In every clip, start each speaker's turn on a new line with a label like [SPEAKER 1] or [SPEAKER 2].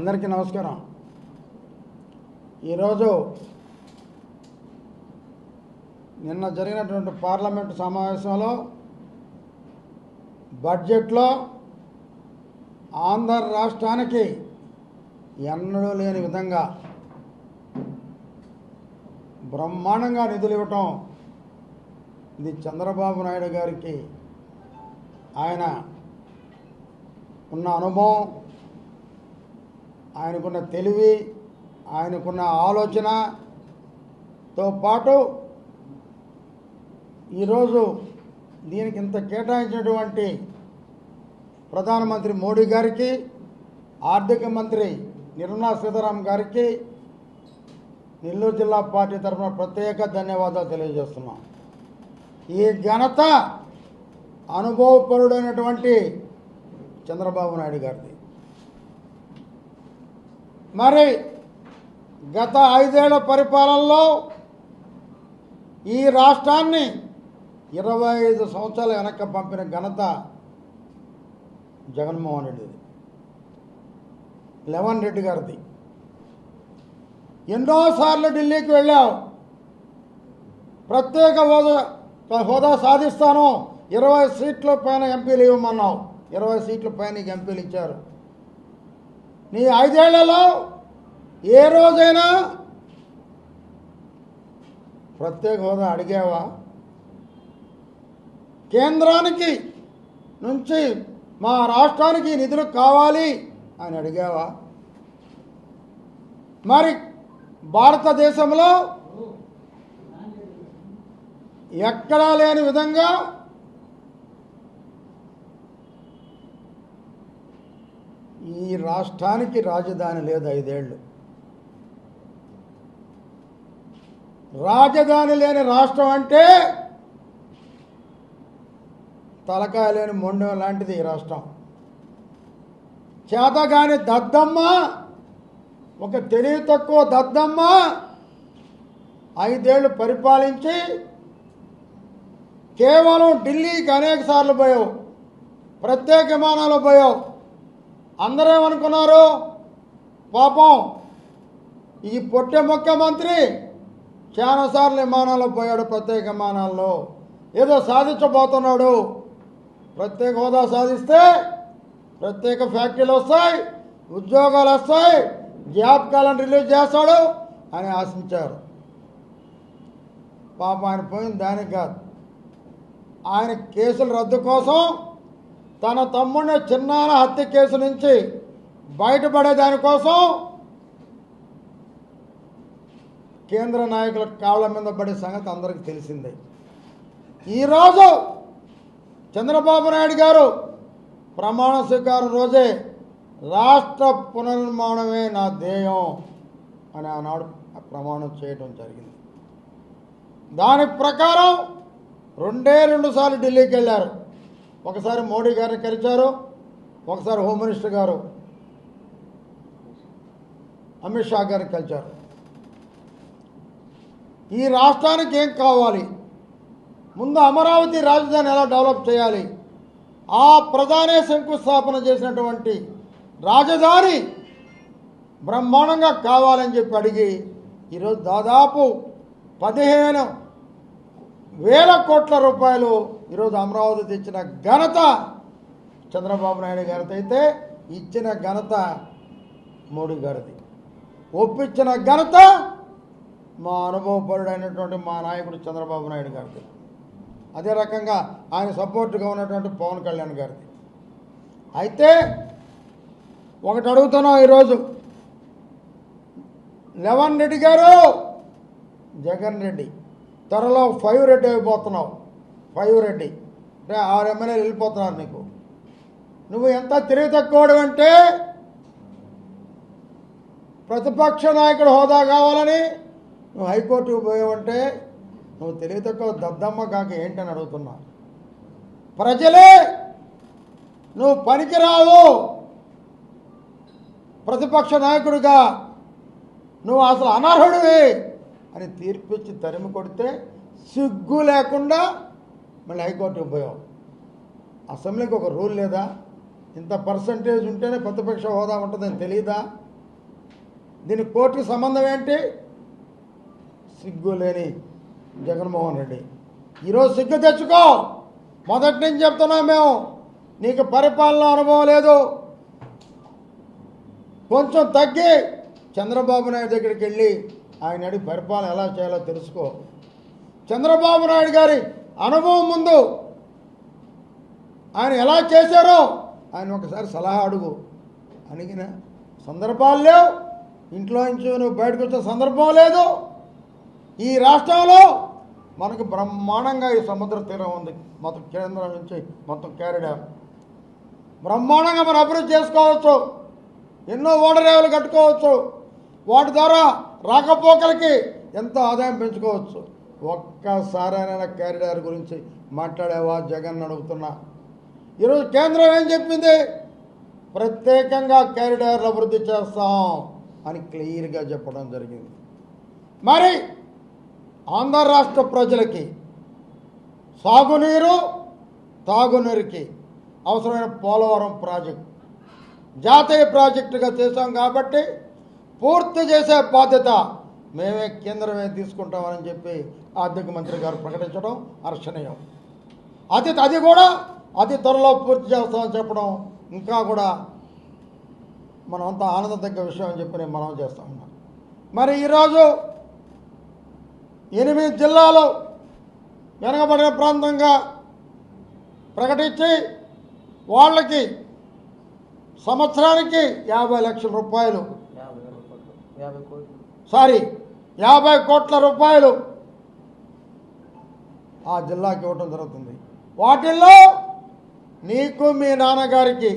[SPEAKER 1] అందరికీ నమస్కారం. ఈరోజు నిన్న జరిగినటువంటి పార్లమెంటు సమావేశంలో బడ్జెట్లో ఆంధ్ర రాష్ట్రానికి ఎన్నడూ లేని విధంగా బ్రహ్మాండంగా నిధులు ఇవ్వటం ఇది చంద్రబాబు నాయుడు గారికి ఆయన ఉన్న అనుభవం, ఆయనకున్న తెలివి, ఆయనకున్న ఆలోచనతో పాటు ఈరోజు దీనికి ఇంత కేటాయించినటువంటి ప్రధానమంత్రి మోడీ గారికి, ఆర్థిక మంత్రి నిర్మలా సీతారామన్ గారికి నెల్లూరు జిల్లా పార్టీ తరఫున ప్రత్యేక ధన్యవాదాలు తెలియజేస్తున్నాం. ఈ ఘనత అనుభవపరుడైనటువంటి చంద్రబాబు నాయుడు గారిది. మరి గత 5 ఏళ్ల పరిపాలనలో ఈ రాష్ట్రాన్ని 25 సంవత్సరాల వెనక్కి పంపిన ఘనత జగన్మోహన్ రెడ్డిది, రేవంత్ రెడ్డి గారిది. ఎన్నోసార్లు ఢిల్లీకి వెళ్ళావు, ప్రత్యేక హోదా సాధిస్తాను, 20 సీట్ల పైన ఎంపీలు ఇవ్వమన్నావు, 20 సీట్ల పైన ఎంపీలు ఇచ్చారు. నీ 5 ఏళ్లలో ఏ రోజైనా ప్రత్యేక హోదా అడిగావా? కేంద్రానికి నుంచి మా రాష్ట్రానికి నిధులు కావాలి అని అడిగావా? మరి భారతదేశంలో ఎక్కడా లేని విధంగా ఈ రాష్ట్రానికి రాజధాని లేదు. 5 ఏళ్ళు రాజధాని లేని రాష్ట్రం అంటే తలకాయ లేని మొండెం లాంటిది ఈ రాష్ట్రం. చేతగాని దద్దమ్మ, ఒక తెలివి తక్కువ దద్దమ్మ 5 ఏళ్ళు పరిపాలించి కేవలం ఢిల్లీకి అనేక సార్లు పోయావు, ప్రత్యేక విమానాలు పోయావు. అందరేమనుకున్నారు, పాపం ఈ పొట్టె ముఖ్యమంత్రి చాలాసార్లు విమానాల్లో పోయాడు, ప్రత్యేక విమానాల్లో ఏదో సాధించబోతున్నాడు. ప్రత్యేక హోదా సాధిస్తే ప్రత్యేక ఫ్యాక్టరీలు వస్తాయి, ఉద్యోగాలు వస్తాయి, జాబ్ కాలం రిలీజ్ చేస్తాడు అని ఆశించారు. పాపం ఆయన పోయింది దానికి కాదు, ఆయన కేసుల రద్దు కోసం, తన తమ్ముడిని చిన్నాన హత్య కేసు నుంచి బయటపడే దానికోసం కేంద్ర నాయకుల కాళ్ళ మీద పడే సంగతి అందరికీ తెలిసిందే. ఈరోజు చంద్రబాబు నాయుడు గారు ప్రమాణ స్వీకారం రోజే రాష్ట్ర పునర్నిర్మాణమే నా ధ్యేయం అని ఆనాడు ప్రమాణం చేయడం జరిగింది. దాని ప్రకారం 2 సార్లు ఢిల్లీకి వెళ్ళారు. ఒకసారి మోడీ గారిని కలిశారు, ఒకసారి హోమ్ మినిస్టర్ గారు అమిత్ షా గారిని కలిశారు. ఈ రాష్ట్రానికి ఏం కావాలి, ముందు అమరావతి రాజధాని ఎలా డెవలప్ చేయాలి, ఆ ప్రధానే శంకుస్థాపన చేసినటువంటి రాజధాని బ్రహ్మాండంగా కావాలని చెప్పి అడిగి ఈరోజు దాదాపు 15,000 కోట్ల రూపాయలు ఈరోజు అమరావతి తెచ్చిన ఘనత చంద్రబాబు నాయుడు గారితో అయితే, ఇచ్చిన ఘనత మోడీ గారిది, ఒప్పించిన ఘనత మా అనుభవపరుడైనటువంటి మా నాయకుడు చంద్రబాబు నాయుడు గారిది. అదే రకంగా ఆయన సపోర్ట్గా ఉన్నటువంటి పవన్ కళ్యాణ్ గారిది. అయితే ఒకటి అడుగుతున్నాం, ఈరోజు రేవంత్ రెడ్డి గారు, జగన్ రెడ్డి త్వరలో 5 రెడ్డి అయిపోతున్నావు. 5 రెడ్డి అంటే 6 ఎమ్మెల్యేలు వెళ్ళిపోతున్నారు నీకు. నువ్వు ఎంత తెలివి తక్కువడు అంటే, ప్రతిపక్ష నాయకుడు హోదా కావాలని నువ్వు హైకోర్టుకు పోయావంటే నువ్వు తెలివి తక్కువ దద్దమ్మ కాక ఏంటని అడుగుతున్నా. ప్రజలే నువ్వు పనికిరావు, ప్రతిపక్ష నాయకుడిగా నువ్వు అసలు అనర్హుడివి అని తీర్పిచ్చి తరిమి కొడితే సిగ్గు లేకుండా మళ్ళీ హైకోర్టుకు పోయావు. అసెంబ్లీకి ఒక రూల్ లేదా? ఇంత పర్సంటేజ్ ఉంటేనే ప్రతిపక్ష హోదా ఉంటుందని తెలియదా? దీని కోర్టుకి సంబంధం ఏంటి? సిగ్గు లేని జగన్మోహన్ రెడ్డి, ఈరోజు సిగ్గు తెచ్చుకో. మొదటి నుంచి చెప్తున్నాం మేము, నీకు పరిపాలన అనుభవం లేదు, కొంచెం తగ్గి చంద్రబాబు నాయుడు దగ్గరికి వెళ్ళి ఆయన అడిగి పరిపాలన ఎలా చేయాలో తెలుసుకో. చంద్రబాబు నాయుడు గారి అనుభవం ముందు ఆయన ఎలా చేశారో ఆయన ఒకసారి సలహా అడుగు. అడిగిన సందర్భాలు లేవు, ఇంట్లో నుంచి నువ్వు బయటకు వచ్చే సందర్భం లేదు. ఈ రాష్ట్రంలో మనకు బ్రహ్మాండంగా ఈ సముద్ర తీరం ఉంది, మొత్తం కేంద్రం నుంచి మొత్తం కారిడార్ బ్రహ్మాండంగా మనం అభివృద్ధి చేసుకోవచ్చు, ఎన్నో ఓడరేవులు కట్టుకోవచ్చు, వాటి ద్వారా రాకపోకలకి ఎంతో ఆదాయం పెంచుకోవచ్చు. ఒక్కసారైనా కారిడార్ గురించి మాట్లాడేవా జగన్ అడుగుతున్నా. ఈరోజు కేంద్రం ఏం చెప్పింది? ప్రత్యేకంగా కారిడార్లు అభివృద్ధి చేస్తాం అని క్లియర్గా చెప్పడం జరిగింది. మరి ఆంధ్ర రాష్ట్ర ప్రజలకి సాగునీరు తాగునీరుకి అవసరమైన పోలవరం ప్రాజెక్ట్ జాతీయ ప్రాజెక్టుగా చేశాం కాబట్టి పూర్తి చేసే బాధ్యత మేమే కేంద్రమే తీసుకుంటామని చెప్పి ఆర్థిక మంత్రి గారు ప్రకటించడం హర్షణీయం. అది కూడా అతి త్వరలో పూర్తి చేస్తామని చెప్పడం ఇంకా కూడా మనం అంతా ఆనందదగ్గ విషయం అని చెప్పి నేను మనం చేస్తా ఉన్నాం. మరి ఈరోజు 8 జిల్లాలు వెనకబడిన ప్రాంతంగా ప్రకటించి వాళ్ళకి సంవత్సరానికి 50 లక్షల రూపాయలు 50 కోట్ల రూపాయలు ఆ జిల్లాకి ఇవ్వటం జరుగుతుంది. వాటిల్లో నీకు మీ నాన్నగారికి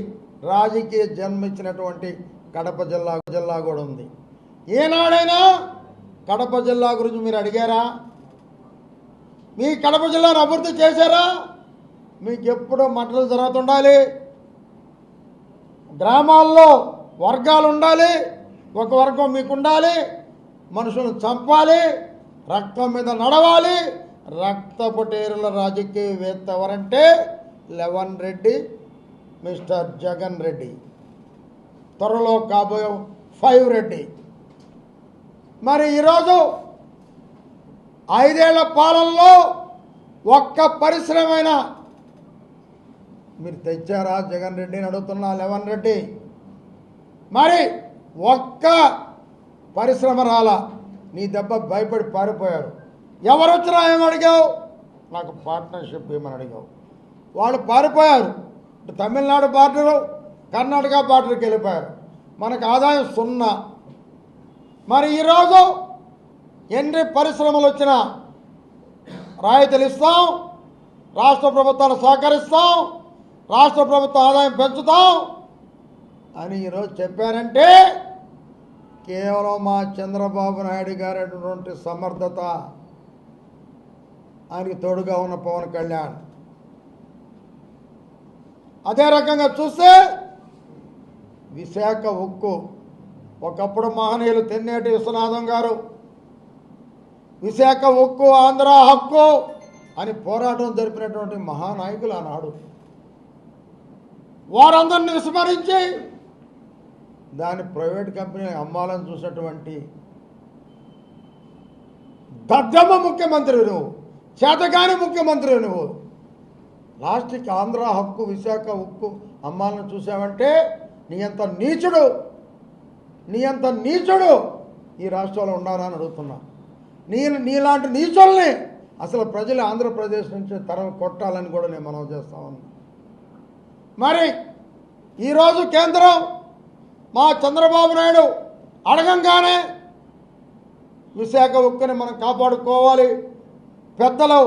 [SPEAKER 1] రాజకీయ జన్మించినటువంటి కడప జిల్లా కూడా ఉంది. ఏనాడైనా కడప జిల్లా గురించి మీరు అడిగారా? మీ కడప జిల్లాను అభివృద్ధి చేశారా? మీకు ఎప్పుడూ మంటలు జరుగుతుండాలి, గ్రామాల్లో వర్గాలు ఉండాలి, ఒక వర్గం మీకు ఉండాలి, మనుషులను చంపాలి, రక్తం మీద నడవాలి. రక్తపుటేరుల రాజకీయవేత్త ఎవరంటే లెవన్ రెడ్డి, మిస్టర్ జగన్ రెడ్డి, త్వరలో కాబోయే 5 రెడ్డి. మరి ఈరోజు 5 ఏళ్ల పాలనలో ఒక్క పరిశ్రమైన మీరు తెచ్చారా జగన్ రెడ్డిని అడుగుతున్నా. లెవన్ రెడ్డి మరి ఒక్క పరిశ్రమ రాలా, నీ దెబ్బ భయపడి పారిపోయారు. ఎవరు వచ్చినా ఏమడిగావు? నాకు పార్ట్నర్షిప్ ఏమని అడిగావు. వాళ్ళు పారిపోయారు, తమిళనాడు బార్డరు కర్ణాటక బార్డర్కి వెళ్ళిపోయారు. మనకు ఆదాయం 0. మరి ఈరోజు ఎన్ని పరిశ్రమలు వచ్చినా రాయితీలు ఇస్తాం, రాష్ట్ర ప్రభుత్వాలు సహకరిస్తాం, రాష్ట్ర ప్రభుత్వ ఆదాయం పెంచుతాం అని ఈరోజు చెప్పారంటే కేవలం మా చంద్రబాబు నాయుడు గారి అటువంటి సమర్థత, ఆయనకి తోడుగా ఉన్న పవన్ కళ్యాణ్. అదే రకంగా చూస్తే విశాఖ ఉక్కు, ఒకప్పుడు మహనీయులు తెన్నేటి విశ్వనాథం గారు విశాఖ ఉక్కు ఆంధ్ర హక్కు అని పోరాటం జరిపినటువంటి మహానాయకులు ఆనాడు. వారందరిని విస్మరించి దాన్ని ప్రైవేట్ కంపెనీ అమ్మాలని చూసినటువంటి దద్దమ్మ ముఖ్యమంత్రి నువ్వు, చేతగాని ముఖ్యమంత్రి నువ్వు. లాస్ట్కి ఆంధ్ర హక్కు విశాఖ ఉక్కు అమ్మాలని చూసావంటే నీ అంత నీచుడు ఈ రాష్ట్రంలో ఉన్నారా అని అడుగుతున్నా. నీలాంటి నీచుల్ని అసలు ప్రజలు ఆంధ్రప్రదేశ్ నుంచి తరం కొట్టాలని కూడా నేను మనం చేస్తా ఉన్నా. మరి ఈరోజు కేంద్రం మా చంద్రబాబు నాయుడు అడగంగానే విశాఖ ఉక్కుని మనం కాపాడుకోవాలి. పెద్దలు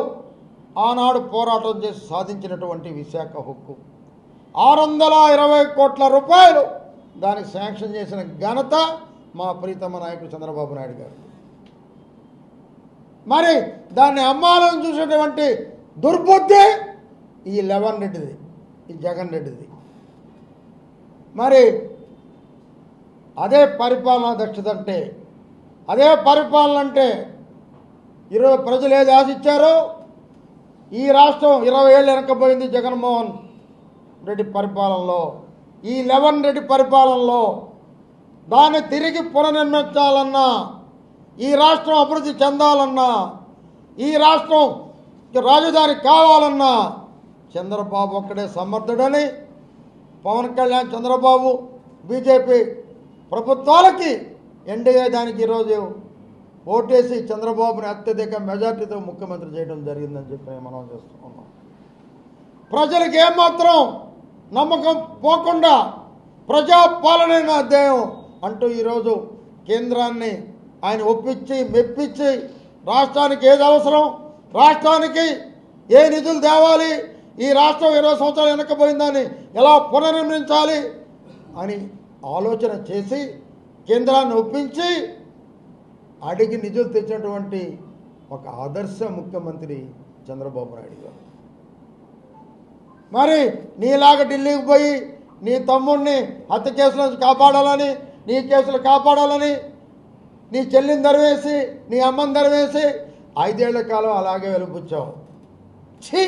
[SPEAKER 1] ఆనాడు పోరాటం చేసి సాధించినటువంటి విశాఖ ఉక్కు 620 కోట్ల రూపాయలు దానికి శాంక్షన్ చేసిన ఘనత మా ప్రీతమ నాయకుడు చంద్రబాబు నాయుడు గారు. మరి దాన్ని అమ్మాలని చూసేటువంటి దుర్బుద్ధి ఈ లెవన్ రెడ్డిది, ఈ జగన్ రెడ్డిది. మరి అదే పరిపాలనా దక్షత అంటే, అదే పరిపాలన అంటే ఈరోజు ప్రజలు ఏది ఆశించారో, ఈ రాష్ట్రం 20 ఏళ్ళు వెనకపోయింది జగన్మోహన్ రెడ్డి పరిపాలనలో. ఈ లెవన్ రెడ్డి పరిపాలనలో దాన్ని తిరిగి పునర్నిర్మించాలన్నా, ఈ రాష్ట్రం అభివృద్ధి చెందాలన్నా, ఈ రాష్ట్రం రాజధాని కావాలన్నా చంద్రబాబు ఒక్కడే సమర్థుడని పవన్ కళ్యాణ్, చంద్రబాబు, బీజేపీ ప్రభుత్వాలకి ఎన్డీఏ దానికి ఈరోజు ఓటేసి చంద్రబాబుని అత్యధిక మెజార్టీతో ముఖ్యమంత్రి చేయడం జరిగిందని చెప్పి మనం చేస్తున్నాం. ప్రజలకు ఏమాత్రం నమ్మకం పోకుండా ప్రజాపాలన అధ్యాయం అంటూ ఈరోజు కేంద్రాన్ని ఆయన ఒప్పించి మెప్పించి రాష్ట్రానికి ఏది అవసరం, రాష్ట్రానికి ఏ నిధులు తేవాలి, ఈ రాష్ట్రం 20 సంవత్సరాలు వెనక్కిపోయిందని ఎలా పునర్నిర్మించాలి అని ఆలోచన చేసి కేంద్రాన్ని ఒప్పించి అడిగి నిధులు తెచ్చినటువంటి ఒక ఆదర్శ ముఖ్యమంత్రి చంద్రబాబు నాయుడు గారు. మరి నీలాగా ఢిల్లీకి పోయి నీ తమ్ముడిని హత్య కేసుల నుంచి కాపాడాలని, నీ కేసులు కాపాడాలని నీ చెల్లిని దరివేసి, నీ అమ్మని దరివేసి 5 ఏళ్ల కాలం అలాగే వెలుపుచ్చావు. ఛీ,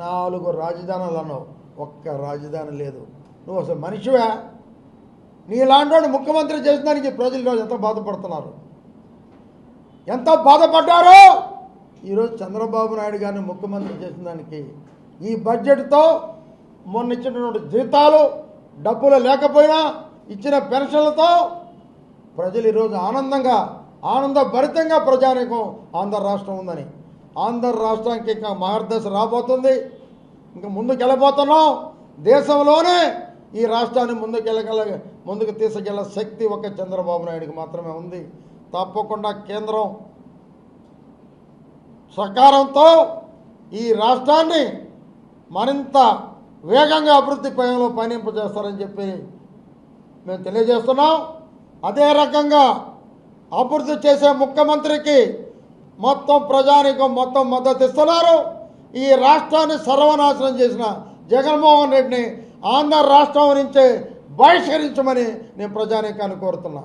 [SPEAKER 1] 4 రాజధానులు అన్నావు, ఒక్క రాజధాని లేదు. నువ్వు అసలు మనిషివా? నీలాంటి ముఖ్యమంత్రి చేసిన దానికి ప్రజలు ఈరోజు ఎంత బాధపడుతున్నారు, ఎంత బాధపడ్డారో. ఈరోజు చంద్రబాబు నాయుడు గారిని ముఖ్యమంత్రి చేసిన దానికి ఈ బడ్జెట్తో మొన్న ఇచ్చినటువంటి జీతాలు, డబ్బులు లేకపోయినా ఇచ్చిన పెన్షన్లతో ప్రజలు ఈరోజు ఆనందభరితంగా ప్రజానీకం ఆంధ్ర రాష్ట్రం ఉందని, ఆంధ్ర రాష్ట్రానికి ఇంకా మార్గదర్శ రాబోతుంది. ఇంకా ముందుకెళ్ళబోతున్నాం. దేశంలోనే ఈ రాష్ట్రాన్ని ముందుకు తీసుకెళ్లే శక్తి ఒక చంద్రబాబు నాయుడికి మాత్రమే ఉంది. తప్పకుండా కేంద్రం సహకారంతో ఈ రాష్ట్రాన్ని మరింత వేగంగా అభివృద్ధి పయంలో పయనింపజేస్తారని చెప్పి మేము తెలియజేస్తున్నాం. అదే రకంగా అభివృద్ధి చేసే ముఖ్యమంత్రికి మొత్తం ప్రజానీకం మొత్తం మద్దతు ఇస్తున్నారు. ఈ రాష్ట్రాన్ని సర్వనాశనం చేసిన జగన్మోహన్ రెడ్డిని ఆంధ్ర రాష్ట్రం నుంచే బహిష్కరించమని నేను ప్రజానీకాన్ని కోరుతున్నా.